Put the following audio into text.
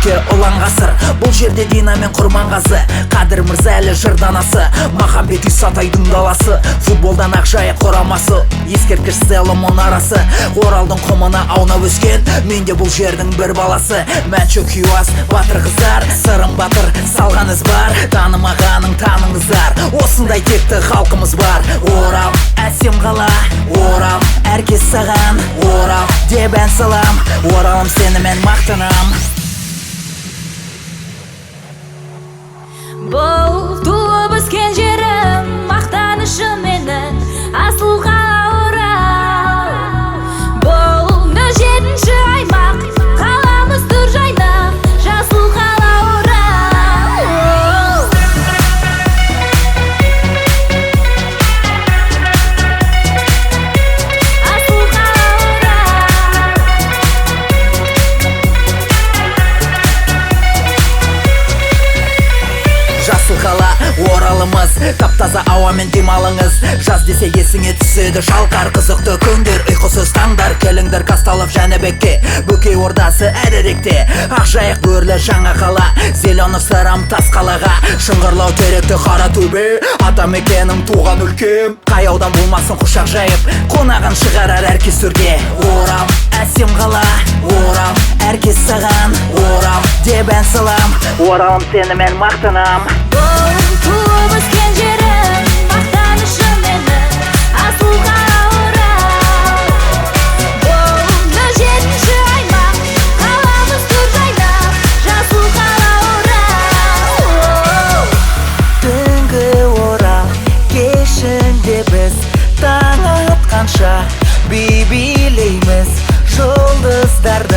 Береке ұлан ғасыр, бұл жерде Дина мен Құрманғазы, Қадыр Мырза әлі жырданасы, Махамбет Исатайдың даласы, футболдан Ақжайық құрамасы, ескерткіш Стелла мұнарасы, Оралдың құмына аунап өскен, мен де бұл жердің бір баласы. Мәншүк Хиуас батыр қыздар, сырым батыр салған із бар, танымағаның таныңыздар, осындай текті халқымыз бар. Орал әсем қала, Орал әркез саған, Орал деп ән салам, Оралым сені мен мақтанам. Бұл туып өскен жерім, мақтанышым менің, асыл қала Орал. Бұл 07-ші аймақ, қаламыз тұр жайнақ, жасыл қала Орал. Асыл қала Орал. Жасыл қала Оралымыз, таптаза ауамен демалыңыз. Жаз десе есіңе түседі шалқар, қызықты күндер, ұйқысыз таңдар. Келіңдер Казталов Жәнібекке, Бөкей Ордасы әріректе, Ақжайық бөрлі жаңа қала, Зеленый Сарам тас қалаға, Шыңғырлау Теректі Қаратөбе, атамекенім туған өлкем. Қаяудан болмасын құшақ жайып, қонағын шығарар әркез төрге. Орал әсем қала, Орал әркез саған, Орал деп ән салам, Оралым сені мен мақтанам. Бұл туып өскен жерім, мақтанышым менің, асыл қала Орал. Бұл 07-ші аймақ, қаламыз тұр жайнақ, жасыл қала Орал. Түнгі Орал кешінде біз таң атқанша би билейміз, жұлдыздарда